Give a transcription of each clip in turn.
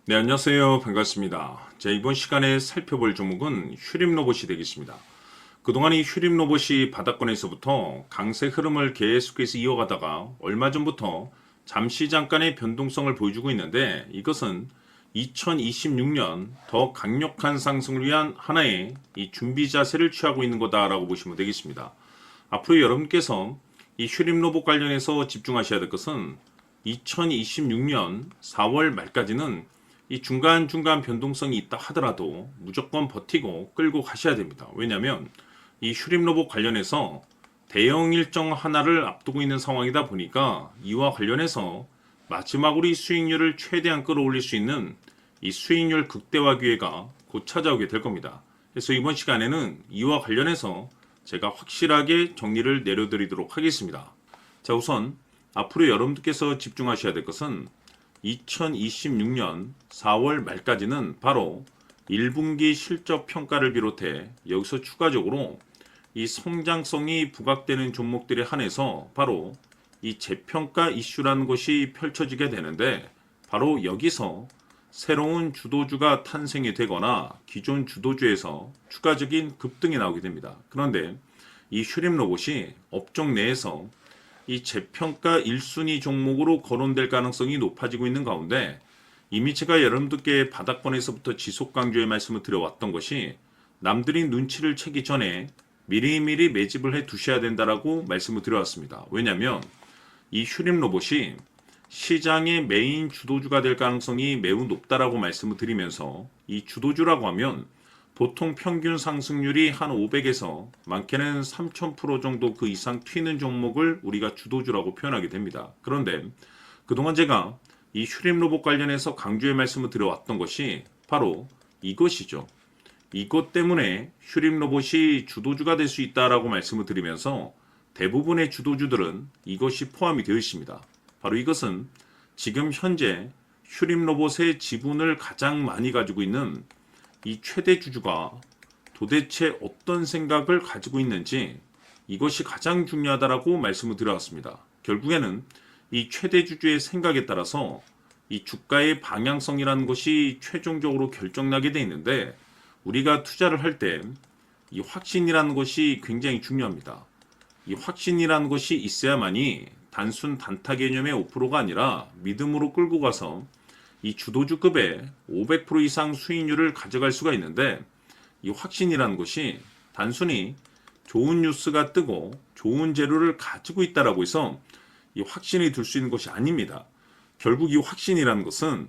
네, 안녕하세요. 반갑습니다. 자, 이번 시간에 살펴볼 종목은 휴림 로봇이 되겠습니다. 그동안 이 휴림 로봇이 바닥권에서부터 강세 흐름을 계속해서 이어가다가 얼마 전부터 잠시 잠깐의 변동성을 보여주고 있는데, 이것은 2026년 더 강력한 상승을 위한 하나의 이 준비 자세를 취하고 있는 거다라고 보시면 되겠습니다. 앞으로 여러분께서 이 휴림 로봇 관련해서 집중하셔야 될 것은 2026년 4월 말까지는 이 중간중간 변동성이 있다 하더라도 무조건 버티고 끌고 가셔야 됩니다. 왜냐하면 이 휴림 로봇 관련해서 대형 일정 하나를 앞두고 있는 상황이다 보니까 이와 관련해서 마지막으로 이 수익률을 최대한 끌어올릴 수 있는 이 수익률 극대화 기회가 곧 찾아오게 될 겁니다. 그래서 이번 시간에는 이와 관련해서 제가 확실하게 정리를 내려드리도록 하겠습니다. 자, 우선 앞으로 여러분들께서 집중하셔야 될 것은 2026년 4월 말까지는 바로 1분기 실적 평가를 비롯해 여기서 추가적으로 이 성장성이 부각되는 종목들에 한해서 바로 이 재평가 이슈라는 것이 펼쳐지게 되는데, 바로 여기서 새로운 주도주가 탄생이 되거나 기존 주도주에서 추가적인 급등이 나오게 됩니다. 그런데 이 휴림 로봇이 업종 내에서 이 재평가 1순위 종목으로 거론될 가능성이 높아지고 있는 가운데, 이미 제가 여러분들께 바닥권에서부터 지속 강조의 말씀을 드려왔던 것이 남들이 눈치를 채기 전에 미리미리 매집을 해 두셔야 된다라고 말씀을 드려왔습니다. 왜냐하면 이 휴림 로봇이 시장의 메인 주도주가 될 가능성이 매우 높다라고 말씀을 드리면서, 이 주도주라고 하면 보통 평균 상승률이 한 500에서 많게는 3000% 정도 그 이상 튀는 종목을 우리가 주도주라고 표현하게 됩니다. 그런데 그동안 제가 이 휴림 로봇 관련해서 강조의 말씀을 드려왔던 것이 바로 이것이죠. 이것 때문에 휴림 로봇이 주도주가 될 수 있다라고 말씀을 드리면서 대부분의 주도주들은 이것이 포함이 되어 있습니다. 바로 이것은 지금 현재 휴림 로봇의 지분을 가장 많이 가지고 있는 이 최대 주주가 도대체 어떤 생각을 가지고 있는지, 이것이 가장 중요하다라고 말씀을 드려왔습니다. 결국에는 이 최대 주주의 생각에 따라서 이 주가의 방향성이라는 것이 최종적으로 결정나게 돼 있는데, 우리가 투자를 할 때 이 확신이라는 것이 굉장히 중요합니다. 이 확신이라는 것이 있어야만이 단순 단타 개념의 5%가 아니라 믿음으로 끌고 가서 이 주도주급의 500% 이상 수익률을 가져갈 수가 있는데, 이 확신이라는 것이 단순히 좋은 뉴스가 뜨고 좋은 재료를 가지고 있다라고 해서 이 확신이 들 수 있는 것이 아닙니다. 결국 이 확신이라는 것은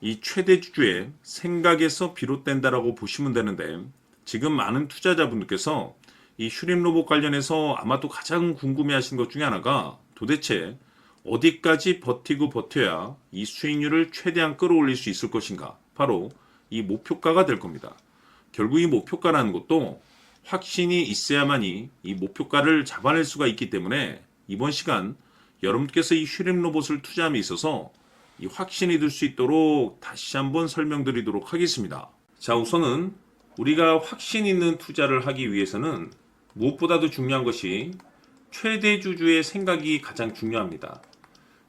이 최대 주주의 생각에서 비롯된다라고 보시면 되는데, 지금 많은 투자자분들께서 이 휴림 로봇 관련해서 아마도 가장 궁금해하시는 것 중에 하나가 도대체 어디까지 버티고 버텨야 이 수익률을 최대한 끌어올릴 수 있을 것인가, 바로 이 목표가가 될 겁니다. 결국 이 목표가라는 것도 확신이 있어야만이 이 목표가를 잡아낼 수가 있기 때문에, 이번 시간 여러분께서 이 휴림 로봇을 투자함에 있어서 이 확신이 들 수 있도록 다시 한번 설명드리도록 하겠습니다. 자, 우선은 우리가 확신 있는 투자를 하기 위해서는 무엇보다도 중요한 것이 최대 주주의 생각이 가장 중요합니다.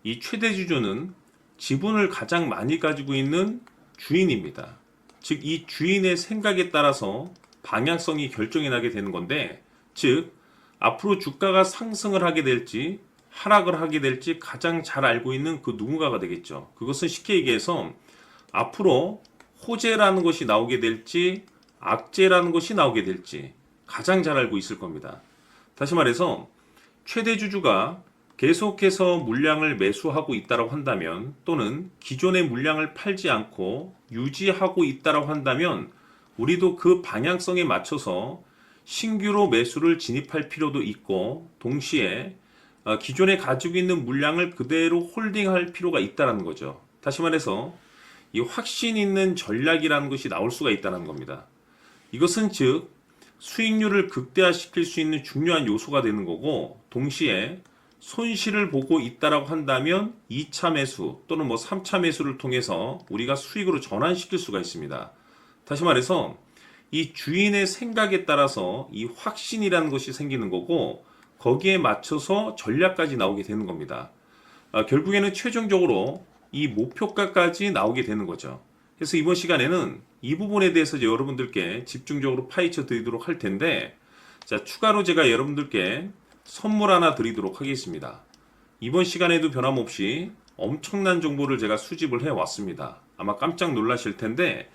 이 최대 주주는 지분을 가장 많이 가지고 있는 주인입니다. 즉, 이 주인의 생각에 따라서 방향성이 결정이 나게 되는 건데, 즉 앞으로 주가가 상승을 하게 될지 하락을 하게 될지 가장 잘 알고 있는 그 누군가가 되겠죠. 그것은 쉽게 얘기해서 앞으로 호재라는 것이 나오게 될지 악재라는 것이 나오게 될지 가장 잘 알고 있을 겁니다. 다시 말해서 최대 주주가 계속해서 물량을 매수하고 있다고 한다면, 또는 기존의 물량을 팔지 않고 유지하고 있다고 한다면, 우리도 그 방향성에 맞춰서 신규로 매수를 진입할 필요도 있고, 동시에 기존에 가지고 있는 물량을 그대로 홀딩할 필요가 있다는 거죠. 다시 말해서 이 확신 있는 전략이라는 것이 나올 수가 있다는 겁니다. 이것은 즉 수익률을 극대화시킬 수 있는 중요한 요소가 되는 거고, 동시에 손실을 보고 있다라고 한다면 2차 매수 또는 3차 매수를 통해서 우리가 수익으로 전환시킬 수가 있습니다. 다시 말해서 이 주인의 생각에 따라서 이 확신이라는 것이 생기는 거고, 거기에 맞춰서 전략까지 나오게 되는 겁니다. 결국에는 최종적으로 이 목표가까지 나오게 되는 거죠. 그래서 이번 시간에는 이 부분에 대해서 이제 여러분들께 집중적으로 파헤쳐 드리도록 할 텐데, 자, 추가로 제가 여러분들께 선물 하나 드리도록 하겠습니다. 이번 시간에도 변함없이 엄청난 정보를 제가 수집을 해 왔습니다. 아마 깜짝 놀라실 텐데,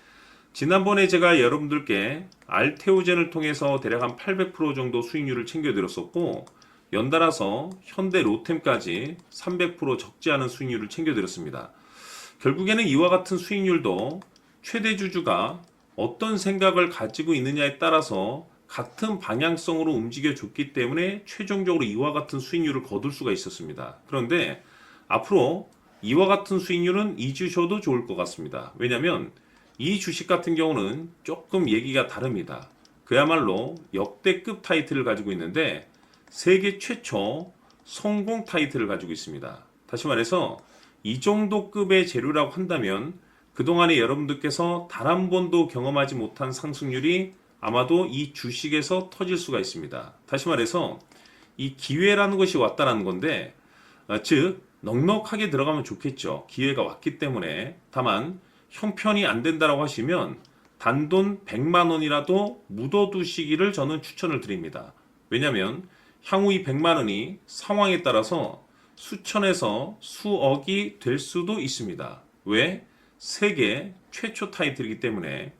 지난번에 제가 여러분들께 알테오젠을 통해서 대략 한 800% 정도 수익률을 챙겨드렸었고, 연달아서 현대 로템까지 300% 적지 않은 수익률을 챙겨드렸습니다. 결국에는 이와 같은 수익률도 최대 주주가 어떤 생각을 가지고 있느냐에 따라서 같은 방향성으로 움직여 줬기 때문에 최종적으로 이와 같은 수익률을 거둘 수가 있었습니다. 그런데 앞으로 이와 같은 수익률은 잊으셔도 좋을 것 같습니다. 왜냐하면 이 주식 같은 경우는 조금 얘기가 다릅니다. 그야말로 역대급 타이틀을 가지고 있는데 세계 최초 성공 타이틀을 가지고 있습니다. 다시 말해서 이 정도 급의 재료라고 한다면 그동안에 여러분들께서 단 한 번도 경험하지 못한 상승률이 아마도 이 주식에서 터질 수가 있습니다. 다시 말해서 이 기회라는 것이 왔다는 건데, 즉 넉넉하게 들어가면 좋겠죠. 기회가 왔기 때문에. 다만 형편이 안 된다라고 하시면 단돈 100만 원이라도 묻어두시기를 저는 추천을 드립니다. 왜냐하면 향후 이 100만 원이 상황에 따라서 수천에서 수억이 될 수도 있습니다. 왜? 세계 최초 타이틀이기 때문에.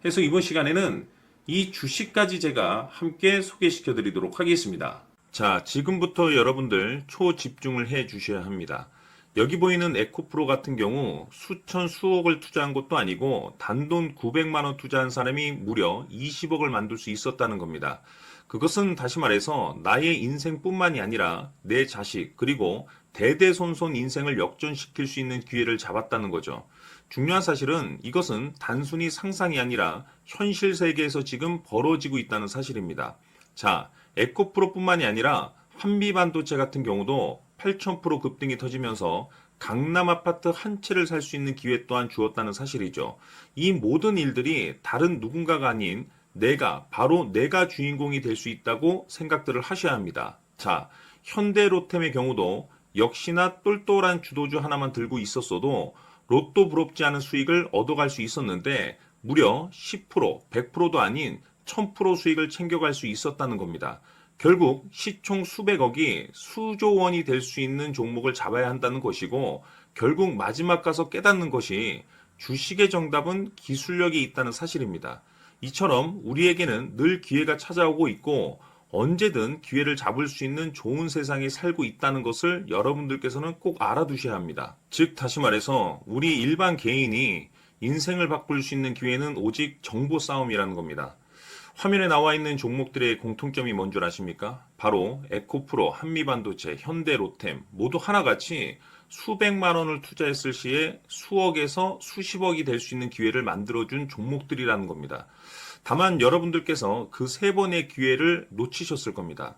해서 이번 시간에는 이 주식까지 제가 함께 소개시켜 드리도록 하겠습니다. 자, 지금부터 여러분들 초집중을 해 주셔야 합니다. 여기 보이는 에코프로 같은 경우 수천 수억을 투자한 것도 아니고 단돈 900만 원 투자한 사람이 무려 20억을 만들 수 있었다는 겁니다. 그것은 다시 말해서 나의 인생뿐만이 아니라 내 자식 그리고 대대손손 인생을 역전시킬 수 있는 기회를 잡았다는 거죠. 중요한 사실은 이것은 단순히 상상이 아니라 현실 세계에서 지금 벌어지고 있다는 사실입니다. 자, 에코프로뿐만이 아니라 한미반도체 같은 경우도 8,000% 급등이 터지면서 강남 아파트 한 채를 살 수 있는 기회 또한 주었다는 사실이죠. 이 모든 일들이 다른 누군가가 아닌 바로 내가 주인공이 될 수 있다고 생각들을 하셔야 합니다. 자, 현대로템의 경우도 역시나 똘똘한 주도주 하나만 들고 있었어도 로또 부럽지 않은 수익을 얻어갈 수 있었는데 무려 10%, 100%도 아닌 1000% 수익을 챙겨갈 수 있었다는 겁니다. 결국 시총 수백억이 수조 원이 될 수 있는 종목을 잡아야 한다는 것이고 결국 마지막 가서 깨닫는 것이 주식의 정답은 기술력이 있다는 사실입니다. 이처럼 우리에게는 늘 기회가 찾아오고 있고 언제든 기회를 잡을 수 있는 좋은 세상에 살고 있다는 것을 여러분들께서는 꼭 알아두셔야 합니다. 즉 다시 말해서 우리 일반 개인이 인생을 바꿀 수 있는 기회는 오직 정보 싸움이라는 겁니다. 화면에 나와 있는 종목들의 공통점이 뭔 줄 아십니까? 바로 에코프로, 한미반도체, 현대로템 모두 하나같이 수백만 원을 투자했을 시에 수억에서 수십억이 될 수 있는 기회를 만들어준 종목들이라는 겁니다. 다만 여러분들께서 그 세 번의 기회를 놓치셨을 겁니다.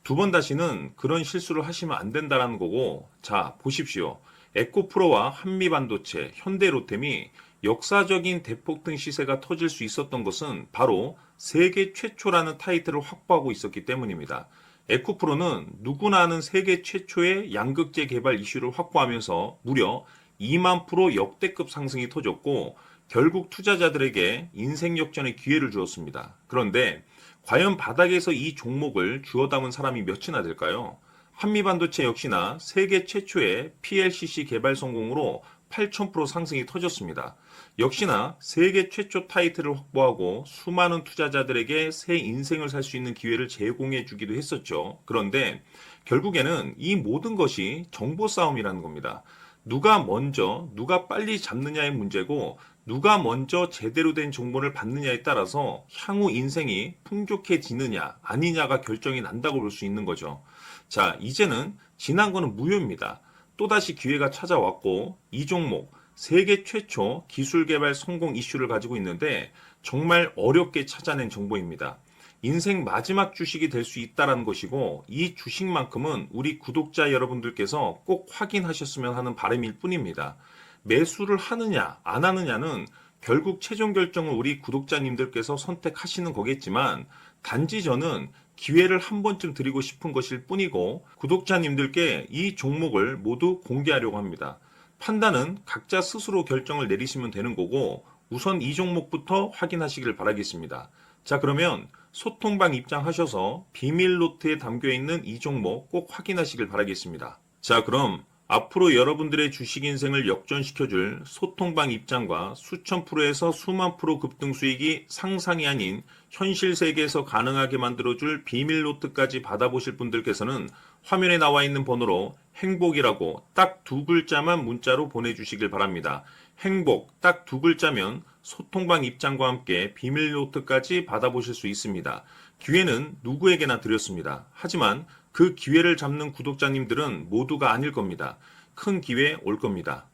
두 번 다시는 그런 실수를 하시면 안 된다는 거고, 자, 보십시오. 에코프로와 한미반도체, 현대로템이 역사적인 대폭등 시세가 터질 수 있었던 것은 바로 세계 최초라는 타이틀을 확보하고 있었기 때문입니다. 에코프로는 누구나 아는 세계 최초의 양극재 개발 이슈를 확보하면서 무려 2만 프로 역대급 상승이 터졌고 결국 투자자들에게 인생 역전의 기회를 주었습니다. 그런데 과연 바닥에서 이 종목을 주워 담은 사람이 몇이나 될까요? 한미반도체 역시나 세계 최초의 PLCC 개발 성공으로 8,000% 상승이 터졌습니다. 역시나 세계 최초 타이틀을 확보하고 수많은 투자자들에게 새 인생을 살 수 있는 기회를 제공해 주기도 했었죠. 그런데 결국에는 이 모든 것이 정보 싸움이라는 겁니다. 누가 먼저, 누가 빨리 잡느냐의 문제고 누가 먼저 제대로 된 정보를 받느냐에 따라서 향후 인생이 풍족해지느냐 아니냐가 결정이 난다고 볼 수 있는 거죠. 자, 이제는 지난 거는 무효입니다. 또다시 기회가 찾아왔고 이 종목 세계 최초 기술 개발 성공 이슈를 가지고 있는데 정말 어렵게 찾아낸 정보입니다. 인생 마지막 주식이 될 수 있다는 것이고 이 주식만큼은 우리 구독자 여러분들께서 꼭 확인하셨으면 하는 바람일 뿐입니다. 매수를 하느냐 안 하느냐는 결국 최종 결정을 우리 구독자님들께서 선택하시는 거겠지만 단지 저는 기회를 한 번쯤 드리고 싶은 것일 뿐이고 구독자님들께 이 종목을 모두 공개하려고 합니다. 판단은 각자 스스로 결정을 내리시면 되는 거고 우선 이 종목부터 확인하시길 바라겠습니다. 자, 그러면 소통방 입장하셔서 비밀 노트에 담겨 있는 이 종목 꼭 확인하시길 바라겠습니다. 자, 그럼 앞으로 여러분들의 주식 인생을 역전시켜줄 소통방 입장과 수천 프로에서 수만 프로 급등 수익이 상상이 아닌 현실 세계에서 가능하게 만들어줄 비밀 노트까지 받아보실 분들께서는 화면에 나와 있는 번호로 행복이라고 딱 두 글자만 문자로 보내주시길 바랍니다. 행복 딱 두 글자면 소통방 입장과 함께 비밀 노트까지 받아보실 수 있습니다. 기회는 누구에게나 드렸습니다. 하지만 그 기회를 잡는 구독자님들은 모두가 아닐 겁니다. 큰 기회 올 겁니다.